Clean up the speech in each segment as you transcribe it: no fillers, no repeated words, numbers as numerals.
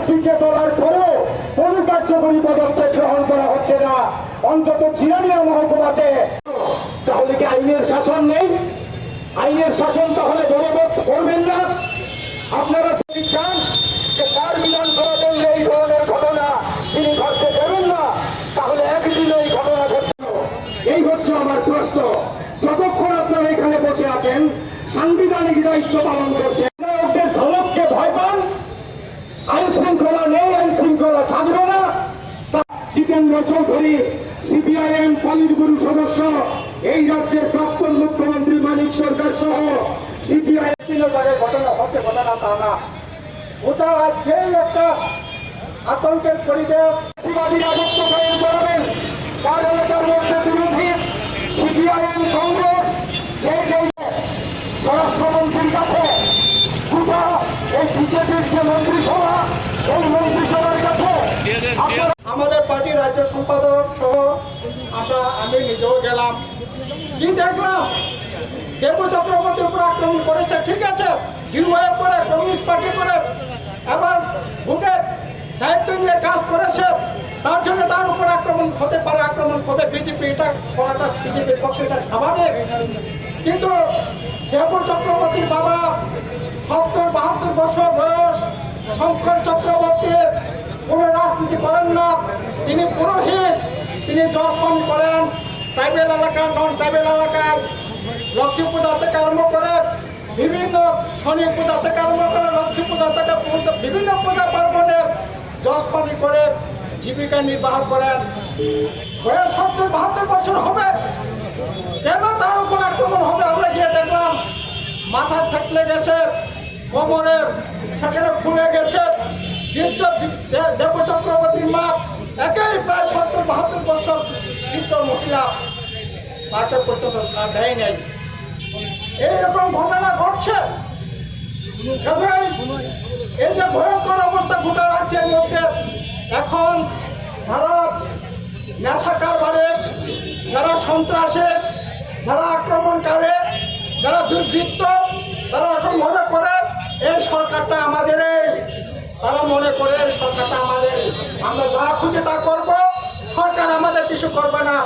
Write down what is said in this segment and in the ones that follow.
এসপিকে বলার পরেও কোন কার্যকরী পদক্ষেপ গ্রহণ করা হচ্ছে না, অন্তত জিরানিয়া মহকুমাতে। তাহলে কি আইনের শাসন নেই? আইনের শাসন তাহলে বলবৎ করবেন না? আপনারা চান যে কার বিধান করা বললে এই ধরনের ঘটনা তিনি ঘটতে দেবেন না, তাহলে একদিন এই ঘটনা ঘটল। এই হচ্ছে আমার প্রশ্ন। যতক্ষণ আপনারা এখানে বসে আছেন সাংবিধানিক দায়িত্ব পালন করছেন, ওদের ধমককে ভয় পান, আইন শৃঙ্খলা নেই, আইন শৃঙ্খলা থাকবে না। Jitendra Chowdhury CPIM polit bureau সদস্য, এই রাজ্যের প্রাক্তন মুখ্যমন্ত্রী মানিক সরকার সহ সিপিআইএম ঘটনা হচ্ছে ঘটনা তা না। গোটা রাজ্যেই একটা আতঙ্কের পরিবেশ। প্রতিবাদীরা বক্তব্য করাবেন, তার এলাকার মধ্যে বিরোধী সিপিআইএম কংগ্রেস স্বরাষ্ট্রমন্ত্রীর কাছে গোটা এই বিজেপির যে মন্ত্রিসভা, এই মন্ত্রিসভার কাছে আমাদের পার্টির রাজ্য সম্পাদক সহ আমি নিজেও গেলাম। কি দেখলাম, দেবু চক্রবর্তীর উপর আক্রমণ করেছে, ঠিক আছে, গিরুয়ের পরে কমিউনিস্ট পার্টি করে এবার ভোটের দায়িত্ব নিয়ে কাজ করেছে, তার জন্য তার উপর আক্রমণ হতে পারে, আক্রমণ করবে বিজেপি, এটা করাটা বিজেপির পক্ষে এটা স্বাভাবিক। কিন্তু দেবু চক্রবর্তীর বাবা ৭০-৭২ বছর বয়স শঙ্কর চক্রবর্তী কোনো রাজনীতি করেন না, তিনি পুরোহিত, তিনি জপন করেন ট্রাইবেল এলাকার, নন ট্রাইবেল এলাকার লক্ষ্মী পূজা থেকে আরম্ভ করে বিভিন্ন শনি পূজা থেকে আরম্ভ করে লক্ষ্মী পূজা থেকে বিভিন্ন পূজা পার্বণে জসপানি করে জীবিকা নির্বাহ করেন। বয়স ৭০-৭২ বছর হবে, কেন তার উপর আক্রমণ হবে? আমরা গিয়ে দেখলাম মাথা থেকলে গেছে, কোমরে সেখানে ফুলে গেছে। কিন্তু দেবু চক্রবর্তীর মা একেই প্রায় ৭০-৭২ বছর বৃদ্ধ মহিলা, তাকে পর্যন্ত দেয় নেই। এইরকম ঘটনা ঘটছে। এই যে ভয়ঙ্কর অবস্থা গোটা রাজ্যের মধ্যে, এখন যারা নেশা কারবারে, যারা সন্ত্রাসে, যারা আক্রমণকারী, যারা দুর্বৃত্ত, তারা এখন মনে করে এই সরকারটা আমাদের, তারা মনে করে সরকারটা আমাদের, আমরা যা খুঁজে তা করবো, সরকার আমাদের কিছু করবে না।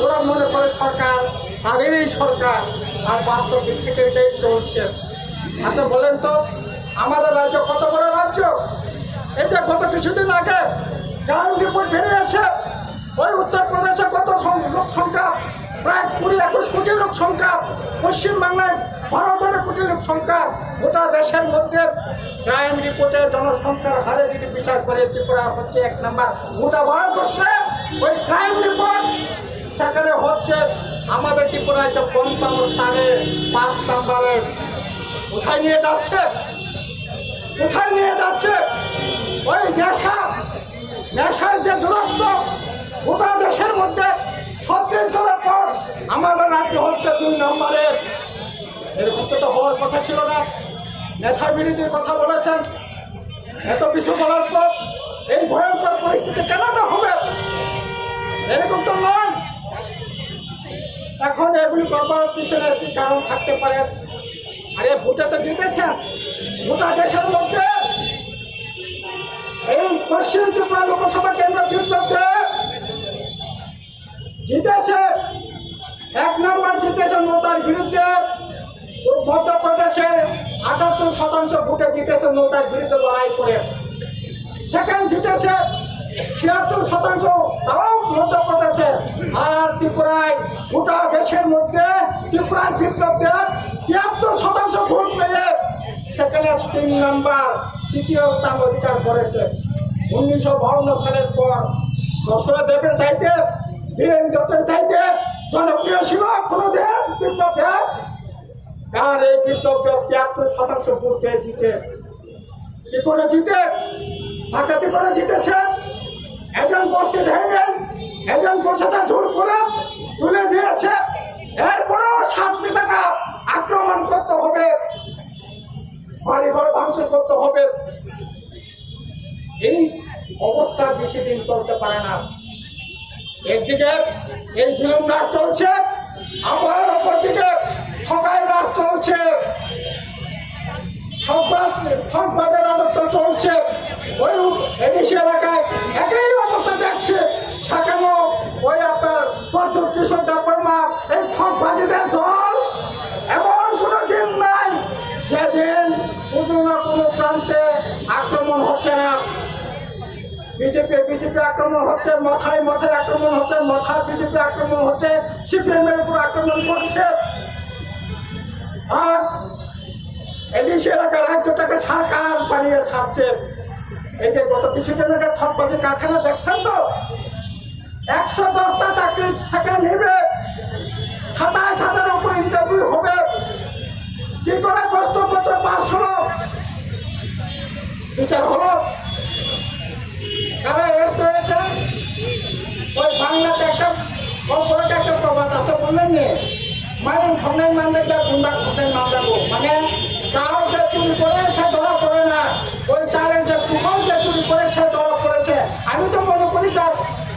ওরা মনে করে সরকার তাদেরই সরকার, আর বাস্তব দিক থেকে এটাই চলছে। আচ্ছা বলেন তো, আমাদের রাজ্য কত বড় রাজ্য? এটা গত কিছুদিন আগে গ্রাউন্ড রিপোর্ট বেরিয়েছে, ওই উত্তরপ্রদেশে কত লোক সংখ্যা, প্রায় ২০-২১ কোটি লোক সংখ্যা, পশ্চিমবাংলায় ১২ কোটি লোক সংখ্যা। গোটা দেশের মধ্যে ক্রাইম রিপোর্টের জনসংখ্যার হারে যদি বিচার করে ত্রিপুরা হচ্ছে ১ নম্বর। গোটা ভারতবর্ষে ওই ক্রাইম রিপোর্ট সেখানে হচ্ছে আমাদের ত্রিপুরায় যে ৫৫ স্থানে ৫ নম্বরে। কোথায় নিয়ে যাচ্ছে? কোথায় নিয়ে যাচ্ছে? ওই নেশার যে দূরত্ব গোটা দেশের মধ্যে ৩৬ জনের পর আমাদের রাজ্য হচ্ছে ২ নম্বরে। এরকম তো হওয়ার কথা ছিল না। নেশা বিরোধীর কথা বলেছেন, এত কিছু বলার পর এই ভয়ঙ্কর পরিস্থিতি কেন হবে? এরকম তো নয়। এখন এগুলি করবার পিছনে কি কারণ থাকতে পারে? আরে ভোটে তো জিতেছেন, গোটা দেশের মধ্যে এই পশ্চিম ত্রিপুরা লোকসভা কেন্দ্র বিরুদ্ধে জিতেছে, ১ নম্বর জিতেছে নোটার বিরুদ্ধে। মধ্যপ্রদেশের ৭৮% ভোটে জিতেছে নোটার বিরুদ্ধে লড়াই করে। সেকেন্ড জিতেছে ৭৬%, তাও মধ্যপ্রদেশে। আর ত্রিপুরায় গোটা দেশের মধ্যে ত্রিপুরার বিপ্লবদের ৭৩% ভোট পেয়ে সেখানে ৩ নম্বর, তৃতীয় স্থান অধিকার করেছে। ১৯৫২ সালের পর দশরা দেবের চাইতে, বীরেন দত্তের চাইতে জনপ্রিয় ছিল কোনোদিন বিপ্লবদের। আর এই বিপ্লবদের ৭৩% ভোট পেয়ে জিতে, কি করে জিতে? ডাকাতি করে জিতেছে। এজেন্ট বসতে দেয়নি, এজেন্ট বসেছে জোর করে তুলে দিয়েছে। এরপরেও ৬০ টাকা আক্রমণ করতে হবে, বাড়িঘর ভাঙচুর করতে হবে। এই অবস্থা বেশি দিন চলতে পারে না। একদিকে এই জুলুম রাজ চলছে, আবার অপর দিকে ঠকাই রাজ চলছে, ঠকবাজের রাজত্ব চলছে। ওই বিজেপি আক্রমণ হচ্ছে, মাথায় মাথায় আক্রমণ হচ্ছে, মাথায় বিজেপি আক্রমণ হচ্ছে, সিপিএম এর উপর আক্রমণ করছে। আর এডিসি এলাকার রাজ্যটাকে সরকার বানিয়ে ছাড়ছে। এই যে গত কিছুদিন আগে ঠকবাজি কারখানা দেখছেন তো, 110টা চাকরি সেখানে নেবে, 27,000-এর উপর ইন্টারভিউ হবে। কি করে প্রশ্নপত্র পাস হলো? বিচার হলো? কারা অ্যারেস্ট হয়েছে? ওই বাংলাতে একটা কর্পোরেট একটা প্রবাদ আছে, বললেন নি, মাইন খন্ডাই মান দেখলে গুন্ডা খন্ডাই মান দেবো। মানে কারো যে চুরি করে সে ধরা পড়ে না, ওই চারের যে সুফল যে চুরি করে সে ধরা পড়েছে। আমি তো মনে করি যে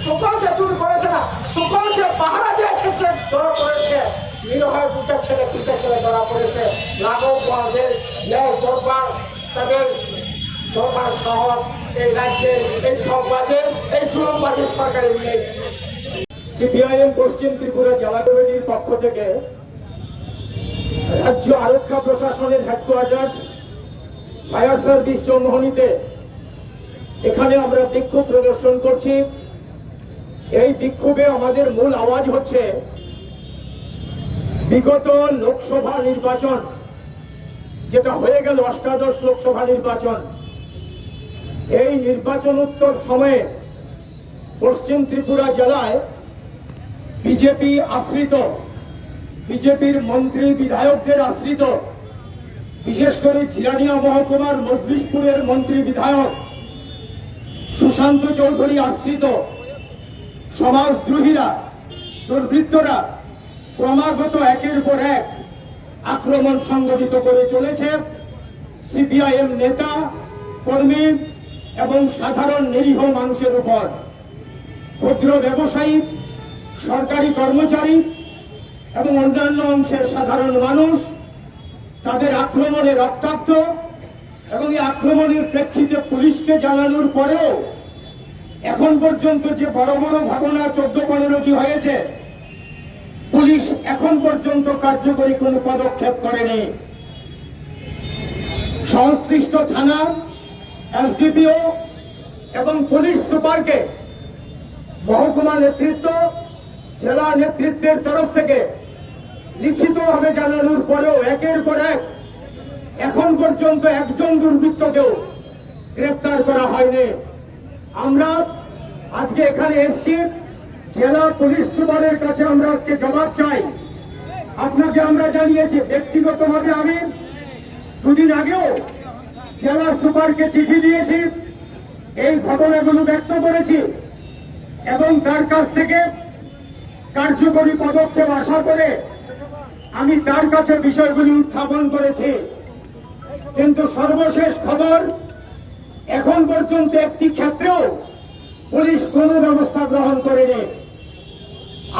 সুফল যে চুরি করেছে না, সুফল যে পাহারা দিয়ে এসেছে ধরা পড়েছে। নিরীহ দুটা ছেলে তিনটা ছেলে ধরা পড়েছে। লাঘব বড়দের ন্যায় দরবার, তাদের দরবার সাহস এই রাজ্যের এই ঠকবাজের এই জুলুমবাজের সরকারের নেই। সিপিআইএম পশ্চিম ত্রিপুরা জেলা কমিটির পক্ষ থেকে রাজ্য আরক্ষা প্রশাসনের হেডকোয়ার্টার্স ফায়ার সার্ভিস চৌমোহনীতে এখানে আমরা বিক্ষোভ প্রদর্শন করছি। এই বিক্ষোভে আমাদের মূল আওয়াজ হচ্ছে, বিগত লোকসভা নির্বাচন যেটা হয়ে গেল, অষ্টাদশ লোকসভা নির্বাচন, এই নির্বাচনোত্তর সময়ে পশ্চিম ত্রিপুরা জেলায় বিজেপি আশ্রিত, বিজেপির মন্ত্রী বিধায়কদের আশ্রিত, বিশেষ করে জিরানিয়া মহকুমার মজলিশপুরের মন্ত্রী বিধায়ক সুশান্ত চৌধুরী আশ্রিত সমাজদ্রোহীরা, দুর্বৃত্তরা ক্রমাগত একের পর এক আক্রমণ সংগঠিত করে চলেছে সিপিআইএম নেতা, কর্মী এবং সাধারণ নিরীহ মানুষের উপর। ক্ষুদ্র ব্যবসায়ী, সরকারি কর্মচারী এবং অন্যান্য অংশের সাধারণ মানুষ তাদের আক্রমণে রক্তাক্ত, এবং এই আক্রমণের প্রেক্ষিতে পুলিশকে জানানোর পরেও এখন পর্যন্ত যে বড় বড় ঘটনা 14-15টি হয়েছে, পুলিশ এখন পর্যন্ত কার্যকরী কোনো পদক্ষেপ করেনি। সংশ্লিষ্ট থানা, এসডিপিও এবং পুলিশ সুপারকে মহকুমা নেতৃত্ব, জেলা নেতৃত্বের তরফ থেকে লিখিতভাবে জানানোর পরেও একের পর এক এখন পর্যন্ত একজন দুর্বৃত্তকেও গ্রেপ্তার করা হয়নি। আমরা আজকে এখানে এসেছি, জেলা পুলিশ সুপারের কাছে আমরা আজকে জবাব চাই। আপনাকে আমরা জানিয়েছি, ব্যক্তিগতভাবে আমি দুদিন আগেও জেলা সুপারকে চিঠি দিয়েছি, এই ঘটনাগুলো ব্যক্ত করেছি এবং তার কাছ থেকে কার্যকরী পদক্ষেপ আশা করে আমি তার কাছে বিষয়গুলি উত্থাপন করেছি। কিন্তু সর্বশেষ খবর, এখন পর্যন্ত একটি ক্ষেত্রেও পুলিশ কোনো ব্যবস্থা গ্রহণ করেনি।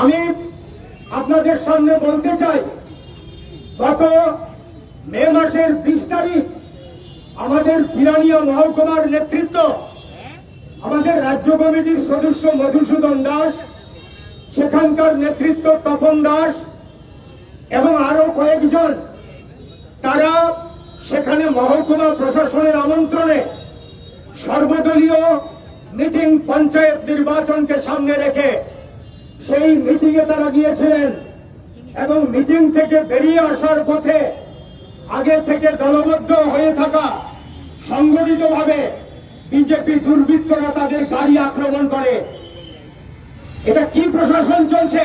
আমি আপনাদের সামনে বলতে চাই, গত মে মাসের 20 তারিখ আমাদের জিরানিয়া মহকুমার নেতৃত্ব, আমাদের রাজ্য কমিটির সদস্য মধুসূদন দাস, সেখানকার নেতৃত্ব তপন দাস এবং আরো কয়েকজন, তারা সেখানে মহকুমা প্রশাসনের আমন্ত্রণে সর্বদলীয় মিটিং, পঞ্চায়েত নির্বাচনকে সামনে রেখে সেই মিটিংয়ে তারা গিয়েছিলেন এবং মিটিং থেকে বেরিয়ে আসার পথে আগে থেকে দলবদ্ধ হয়ে থাকা সংগঠিতভাবে বিজেপি দুর্বৃত্তরা তাদের গাড়ি আক্রমণ করে। এটা কি প্রশাসন চলছে?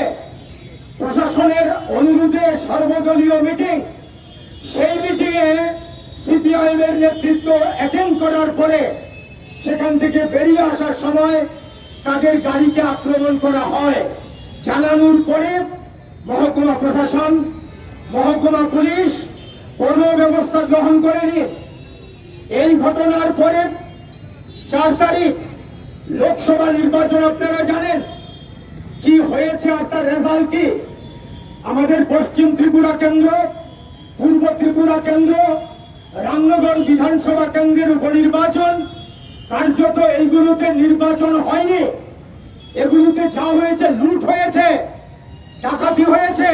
প্রশাসনের অনুরোধে সর্বদলীয় মিটিং, সেই মিটিংয়ে সিপিআইএম এর নেতৃত্ব অ্যাটেন্ড করার পরে সেখান থেকে বেরিয়ে আসার সময় তাদের গাড়িকে আক্রমণ করা হয়। জানানোর পরে মহকুমা প্রশাসন, মহকুমা পুলিশ কোনো ব্যবস্থা গ্রহণ করেনি। এই ঘটনার পরে 4 তারিখ লোকসভা নির্বাচন, আপনারা জানেন কি হয়েছে আর তার রেজাল্ট কি। আমাদের পশ্চিম ত্রিপুরা কেন্দ্র, পূর্ব ত্রিপুরা কেন্দ্র, রামনগর বিধানসভা কেন্দ্রের উপনির্বাচন, কার্যত এইগুলোতে নির্বাচন হয়নি। এগুলোতে যা হয়েছে, লুট হয়েছে, ডাকাতি হয়েছে।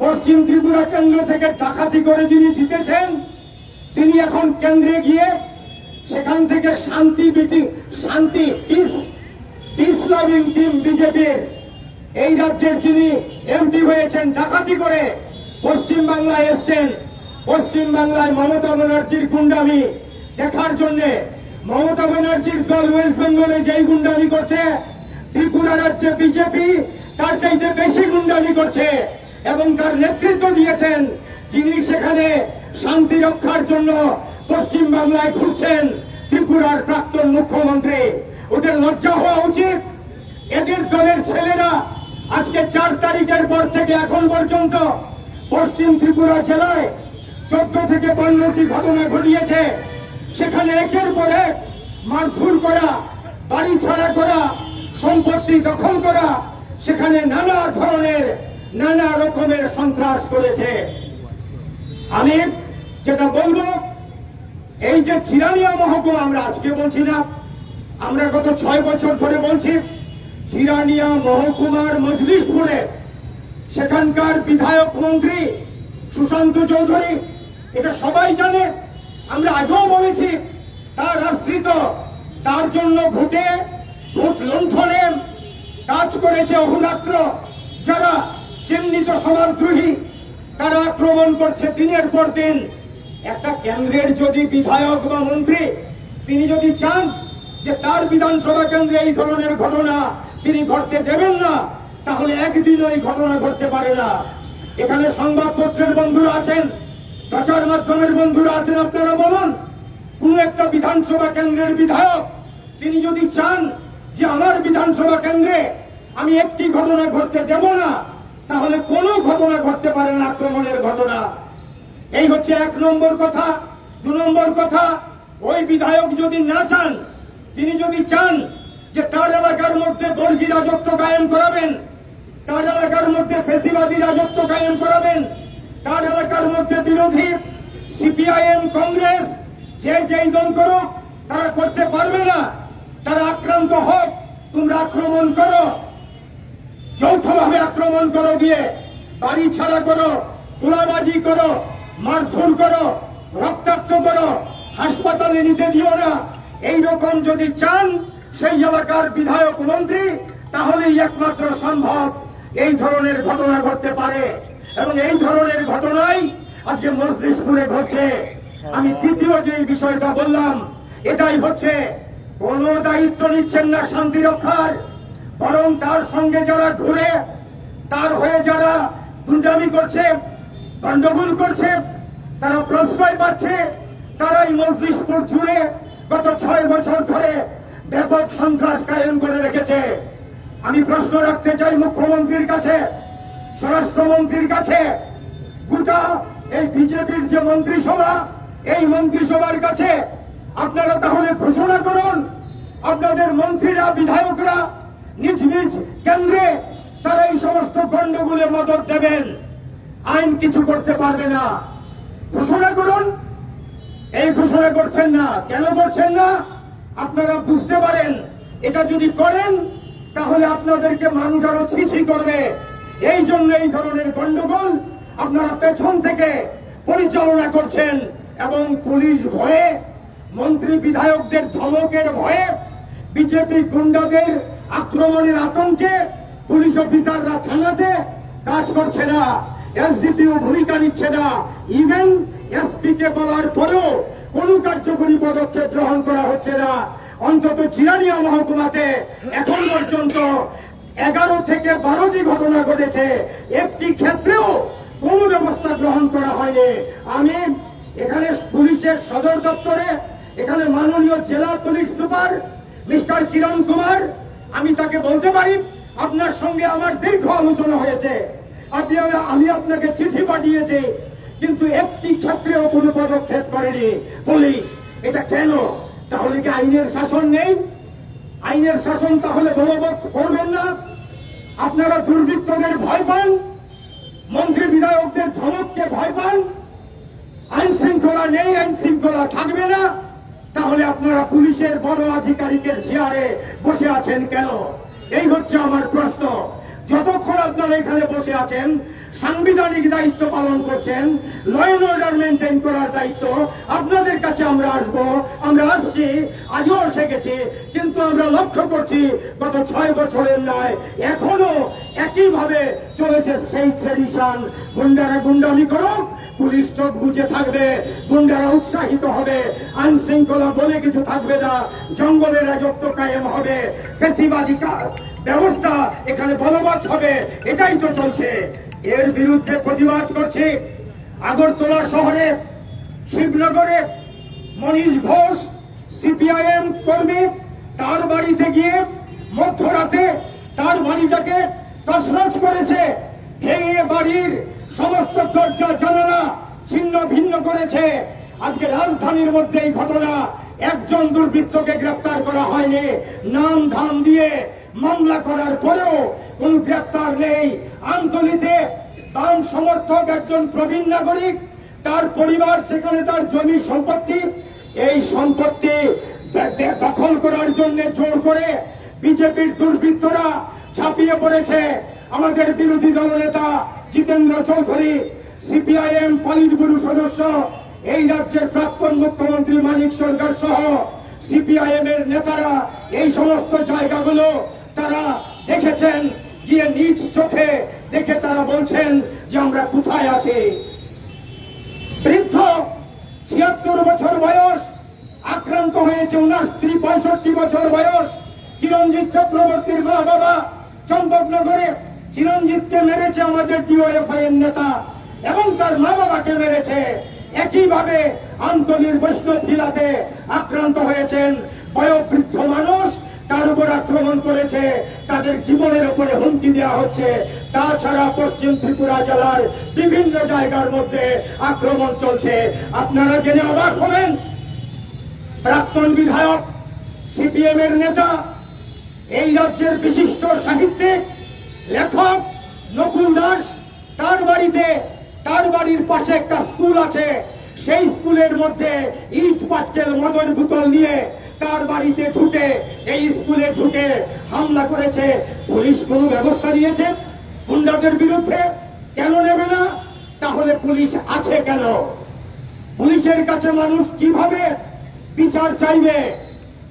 পশ্চিম ত্রিপুরা কেন্দ্র থেকে ডাকাতি করে যিনি জিতেছেন, তিনি এখন কেন্দ্রে গিয়ে সেখান থেকে শান্তি পিস লাভিং টিম বিজেপির এই রাজ্যের যিনি এমপি হয়েছেন ডাকাতি করে পশ্চিম বাংলায় এসছেন, পশ্চিম বাংলায় মমতা ব্যানার্জির গুন্ডামি দেখার জন্য। মমতা ব্যানার্জির দল ওয়েস্ট বেঙ্গলে যেই গুন্ডামি করছে, ত্রিপুরা রাজ্যে বিজেপি তার চাইতে বেশি গুন্ডামি করছে এবং তার নেতৃত্ব দিয়েছেন যিনি সেখানে শান্তি রক্ষার জন্য পশ্চিম বাংলায় ঘুরছেন, ত্রিপুরার প্রাক্তন মুখ্যমন্ত্রী। ওদের লজ্জা হওয়া উচিত। এদের দলের ছেলেরা আজকে 4 তারিখের পর থেকে এখন পর্যন্ত পশ্চিম ত্রিপুরা জেলায় 14 থেকে 15টি ঘটনা ঘটিয়েছে। সেখানে একের পর এক মারধর করা, বাড়ি ছাড়া করা, সম্পত্তি দখল করা, সেখানে নানা রকমের সন্ত্রাস করেছে। আমি যেটা বলবো, এই যে চিরানিয়া মহকুমা, আমরা আজকে বলছি না, আমরা গত 6 বছর ধরে বলছি, চিরানিয়া মহকুমার মজলিশপুরে সেখানকার বিধায়ক মন্ত্রী সুশান্ত চৌধুরী, এটা সবাই জানে, আমরা আগেও বলেছি, তার আশ্রিত তার জন্য ভোট লুণ্ঠনে কাজ করেছে অহোরাত্র যারা চিহ্নিত সমাজদ্রোহী, তারা আক্রমণ করছে দিনের পর দিন। একটা কেন্দ্রের যদি বিধায়ক বা মন্ত্রী তিনি যদি চান যে তার বিধানসভা কেন্দ্রে এই ধরনের ঘটনা তিনি ঘটতে দেবেন না, তাহলে একদিনও এই ঘটনা ঘটতে পারে না। এখানে সংবাদপত্রের বন্ধুরা আছেন, প্রচার মাধ্যমের বন্ধুরা আছেন, আপনারা বলুন, কোন একটা বিধানসভা কেন্দ্রের বিধায়ক তিনি যদি চান যে আমার বিধানসভা কেন্দ্রে আমি একটি ঘটনা ঘটতে দেব না, তাহলে কোনো ঘটনা ঘটতে পারে না আক্রমণের ঘটনা। এই হচ্ছে 1 নম্বর কথা। 2 নম্বর কথা, ওই বিধায়ক যদি না চান, তিনি যদি চান যে তার এলাকার মধ্যে বর্গী রাজত্ব কায়েম করাবেন, তার এলাকার মধ্যে ফেসিবাদী রাজত্ব কায়েম করাবেন, তার এলাকার মধ্যে বিরোধী সিপিআইএম কংগ্রেস যেই দল করুক তারা করতে পারবে না। তারা আক্রান্ত হোক, তোমরা আক্রমণ করো, যৌথভাবে আক্রমণ করো, গিয়ে বাড়ি ছাড়া করো, তোলাবাজি করো, মারধর করো, রক্তাক্ত করো, হাসপাতালে নিতে দিও না। এইরকম যদি চান সেই এলাকার বিধায়ক মন্ত্রী, তাহলেই একমাত্র সম্ভব এই ধরনের ঘটনা ঘটতে পারে। এবং এই ধরনের ঘটনাই আজকে মজলিশপুরে ঘটছে। আমি দ্বিতীয় যে বিষয়টা বললাম, এটাই হচ্ছে কোন দায়িত্ব নিচ্ছেন না শান্তি রক্ষার, বরং তার সঙ্গে যারা ঘুরে, তার হয়ে যারা গুন্ডামি করছে, গন্ডগোল করছে, তারা প্রশ্রয় পাচ্ছে, তারাই মজলিশপুর জুড়ে গত 6 বছর ধরে ব্যাপক সন্ত্রাস কায়েম করে রেখেছে। আমি প্রশ্ন রাখতে চাই মুখ্যমন্ত্রীর কাছে, স্বরাষ্ট্রমন্ত্রীর কাছে, গোটা এই বিজেপির যে মন্ত্রিসভা, এই মন্ত্রিসভার কাছে আপনারা তাহলে ঘোষণা করুন, আপনাদের মন্ত্রীরা, বিধায়করা নিজ নিজ কেন্দ্রে তারা এই সমস্ত গন্ডগোলে মদত দেবেন, আইন কিছু করতে পারবে না। ঘোষণা করুন। এই ঘোষণা করছেন না, কেন করছেন না? আপনারা বুঝতে পারেন এটা যদি করেন তাহলে আপনাদেরকে মানুষ আরো ছিছি করবে। এই জন্য এই ধরনের গন্ডগোল আপনারা পেছন থেকে পরিচালনা করছেন এবং পুলিশ ভয়ে, মন্ত্রী বিধায়কদের ধমকের ভয়ে, বিজেপি গুন্ডাদের আক্রমণের আতঙ্কে পুলিশ অফিসাররা থানাতে কাজ করছে না, এসডিপিও ভূমিকা নিচ্ছে না, ইভেন এসপি কে বলার পরেও কোন কার্যকরী পদক্ষেপ গ্রহণ করা হচ্ছে না। অন্তত চিরানিয়া মহকুমাতে এখন পর্যন্ত 11 থেকে 12টি ঘটনা ঘটেছে, একটি ক্ষেত্রেও কোন ব্যবস্থা গ্রহণ করা হয়নি। আমি এখানে পুলিশের সদর দপ্তরে, এখানে মাননীয় জেলা পুলিশ সুপার মিস্টার কিরণ কুমার, আমি তাকে বলতে পারি আপনার সঙ্গে আমার দীর্ঘ আলোচনা হয়েছে, আমি আপনাকে চিঠি পাঠিয়েছি, কিন্তু একটি ক্ষেত্রেও কোনো পদক্ষেপ করেনি পুলিশ। এটা কেন? তাহলে কি আইনের শাসন নেই? আইনের শাসন তাহলে বলবৎ করবেন না? আপনারা দুর্বৃত্তদের ভয় পান, মন্ত্রী বিধায়কদের ধমককে ভয় পান, আইন শৃঙ্খলা নেই, আইন শৃঙ্খলা থাকবে না, তাহলে আপনারা পুলিশের বড় আধিকারিকের চেয়ারে বসে আছেন কেন? এই হচ্ছে আমার প্রশ্ন। যতক্ষণ আপনারা এখানে বসে আছেন, সাংবিধানিক দায়িত্ব পালন করছেন, ল অ্যান্ড অর্ডার মেনটেন করার দায়িত্ব আপনাদের কাছে আমরা আসবো, আমরা আসছি, আজও এসে গেছি। কিন্তু আমরা লক্ষ্য করছি গত 6 বছরের নয়, এখনো একইভাবে চলেছে সেই ট্রেডিশন। গুন্ডারা গুন্ডামি করুক, পুলিশ চোখ বুঝে থাকবে, গুন্ডারা উৎসাহিত হবে, আইন শৃঙ্খলা বলে কিছু থাকবে না, জঙ্গলের রাজত্ব কায়েম হবে, ফ্যাসিবাদী ব্যবস্থা এখানে বলবৎ হবে। এটাই তো চলছে। এর বিরুদ্ধে প্রতিবাদ করছি। আগরতলা শহরে, শিবনগরে মনীষ ঘোষ সিপিআইএম কর্মী, তার বাড়িতে গিয়ে মধ্যরাতে তার বাড়িটাকে তছনছ করেছে, ভেঙে বাড়ির সমস্ত দরজা জানালা ছিন্ন ভিন্ন করেছে। আজকে রাজধানীর মধ্যে এই ঘটনা, একজন দুর্বৃত্তকে গ্রেপ্তার করা হয়নি। নাম ধাম দিয়ে মামলা করার পরেও কোন গ্রেপ্তার নেই। আমতলীতে বাম সমর্থক একজন প্রবীণ নাগরিক, তার পরিবার, সেখানে তার জমি সম্পত্তি, এই সম্পত্তি দখল করার জন্য জোর করে বিজেপির দুর্বৃত্তরা ঝাঁপিয়ে পড়েছে। আমাদের বিরোধী দলনেতা Jitendra Chowdhury, CPIM polit bureau সদস্য, এই রাজ্যের প্রাক্তন মুখ্যমন্ত্রী মানিক সরকার সহ সিপিআইএম এর নেতারা এই সমস্ত জায়গাগুলো তারা দেখেছেন, গিয়ে নিজ চোখে দেখে তারা বলছেন যে আমরা কোথায় আছি। বৃদ্ধ ৭৬ বছর বয়স, আক্রান্ত হয়েছে ৬৯-৬৫ বছর বয়স চিরঞ্জিত চক্রবর্তীর মা বাবা। চম্পকনগরে চিরঞ্জিতকে মেরেছে আমাদের ডিওএফআই এর নেতা এবং তার মা বাবাকে মেরেছে। একইভাবে আমতলীর বৈষ্ণব জেলাতে আক্রান্ত হয়েছেন বয়োবৃদ্ধ মানুষ, তার উপর আক্রমণ করেছে, তাদের জীবনের উপরে হুমকি দেওয়া হচ্ছে। তাছাড়া পশ্চিম ত্রিপুরা জেলার বিভিন্ন জায়গার মধ্যে আক্রমণ চলছে। আপনারা জেনে অবাক হবেন, প্রাক্তন বিধায়ক, সিপিএম এর নেতা, এই রাজ্যের বিশিষ্ট সাহিত্যিক, লেখক নকুল দাস, তার বাড়িতে, তার বাড়ির পাশে একটা স্কুল আছে, সেই স্কুলের মধ্যে ইট পাটকেল মদের বোতল নিয়ে তার বাড়িতে ঢুকে, এই স্কুলে ঢুকে হামলা করেছে। পুলিশ কোনো ব্যবস্থা নিয়েছে গুন্ডাদের বিরুদ্ধে? কেন নেবে না? তাহলে পুলিশ আছে কেন? পুলিশের কাছে মানুষ কিভাবে বিচার চাইবে?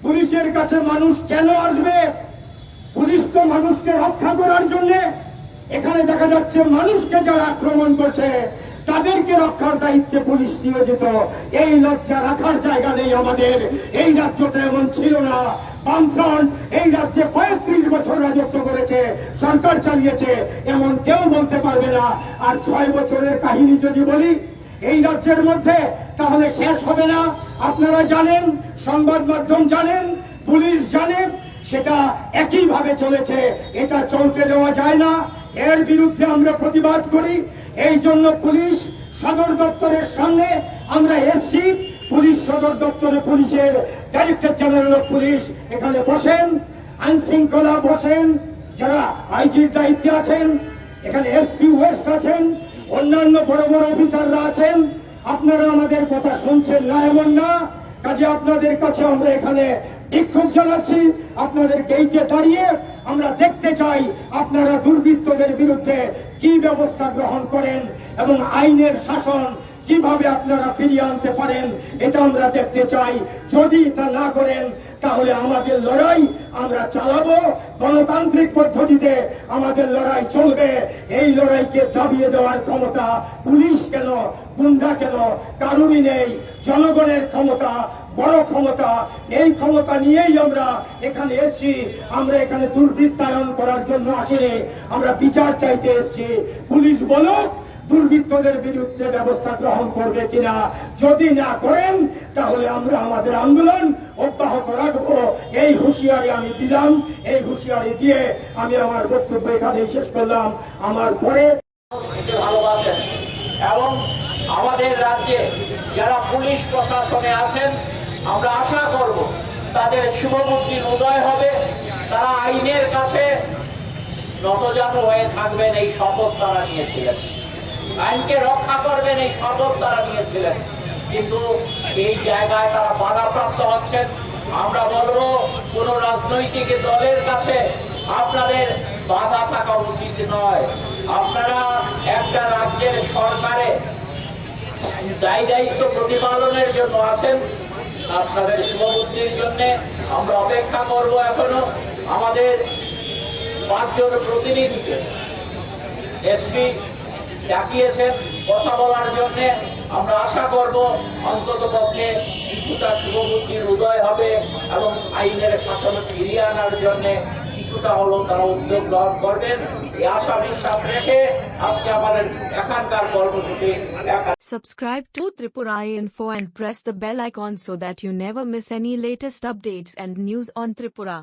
পুলিশের কাছে মানুষ কেন আসবে? পুলিশ তো মানুষকে রক্ষা করার জন্য। এখানে দেখা যাচ্ছে মানুষকে যারা আক্রমণ করছে তাদেরকে রক্ষার দায়িত্বে পুলিশ নিয়োজিত। এই লজ্জা রাখার জায়গা নেই আমাদের। এই রাজ্যটা এমন ছিল না। বামফ্রন্ট এই রাজ্যে ৩৫ বছর রাজত্ব করেছে, সরকার চালিয়েছে, এমন কেউ বলতে পারবে না। আর ৬ বছরের কাহিনী যদি বলি এই রাজ্যের মধ্যে, তাহলে শেষ হবে না। আপনারা জানেন, সংবাদ মাধ্যম জানেন, পুলিশ জানে, সেটা একইভাবে চলেছে। এটা চলতে দেওয়া যায় না। এর বিরুদ্ধে আমরা প্রতিবাদ করি। এই জন্য পুলিশ সদর দপ্তরের সামনে আমরা এসছি। পুলিশ সদর দপ্তরে পুলিশের ডাইরেক্টর জেনারেল অফ পুলিশ এখানে বসেন, আইন শৃঙ্খলা বসেন, যারা আইজির দায়িত্বে আছেন, এখানে এসপি ওয়েস্ট আছেন, অন্যান্য বড় বড় অফিসাররা আছেন। আপনারা আমাদের কথা শুনছেন না এমন না। কাজে আপনাদের কাছে আমরা এখানে বিক্ষোভ জানাচ্ছি। আপনাদের গেইটে দাঁড়িয়ে আমরা দেখতে চাই আপনারা দুর্বৃত্তদের বিরুদ্ধে কি ব্যবস্থা গ্রহণ করেন এবং আইনের শাসন কিভাবে আপনারা ফিরিয়ে আনতে পারেন, এটা আমরা দেখতে চাই। যদি তা না করেন তাহলে আমাদের লড়াই আমরা চালাবো গণতান্ত্রিক পদ্ধতিতে। আমাদের লড়াই চলবে। এই লড়াইকে দাবিয়ে দেওয়ার ক্ষমতা পুলিশ কেন, গুন্ডা কেন, কারুরই নেই। জনগণের ক্ষমতা বড় ক্ষমতা। এই ক্ষমতা নিয়েই আমরা এখানে এসেছি। আমরা এখানে দুর্বৃত্তায়ন করার জন্য আসিনি, আমরা বিচার চাইতে এসেছি। পুলিশ বলুক দুর্বৃত্তদের বিরুদ্ধে ব্যবস্থা গ্রহণ করবে কিনা। যদি না করেন তাহলে আমরা আমাদের আন্দোলন অব্যাহত রাখবো। এই হুঁশিয়ারি আমি দিলাম। এই হুঁশিয়ারি দিয়ে আমি আমার বক্তব্য এখানে শেষ করলাম। আমার পরে ভালোবাসেন এবং আমাদের রাজ্যে যারা পুলিশ প্রশাসনে আছেন, আমরা আশা করব তাদের শুভবুদ্ধির উদয় হবে। তারা আইনের কাছে নতজানু হয়ে থাকবেন, এই শপথ তারা নিয়েছিলেন। আইনকে রক্ষা করবেন, এই শপথ তারা নিয়েছিলেন। কিন্তু এই জায়গায় তারা বাধাপ্রাপ্ত হচ্ছেন। আমরা বলবো কোন রাজনৈতিক দলের কাছে আপনাদের বাধা থাকা উচিত নয়। আপনারা একটা রাজ্যের সরকারে দায়ী দায়িত্ব প্রতিপালনের জন্য আছেন, আপনাদের শুভবুদ্ধির জন্য আমরা অপেক্ষা করব। এখনো আমাদের 5 জন প্রতিনিধিকে এসপি ডাকিয়েছেন কথা বলার জন্য। আমরা আশা করব অন্তত পক্ষে কিছুটা শুভবুদ্ধির উদয় হবে এবং আইনের শাসন ফিরিয়ে আনার জন্য কিছুটা হলেও তারা উদ্যোগ গ্রহণ করবেন। এই আশা বিশ্বাস রেখে আজকে আমাদের এখানকার কর্মসূচি Subscribe to Tripura Info and press the bell icon so that you never miss any latest updates and news on Tripura.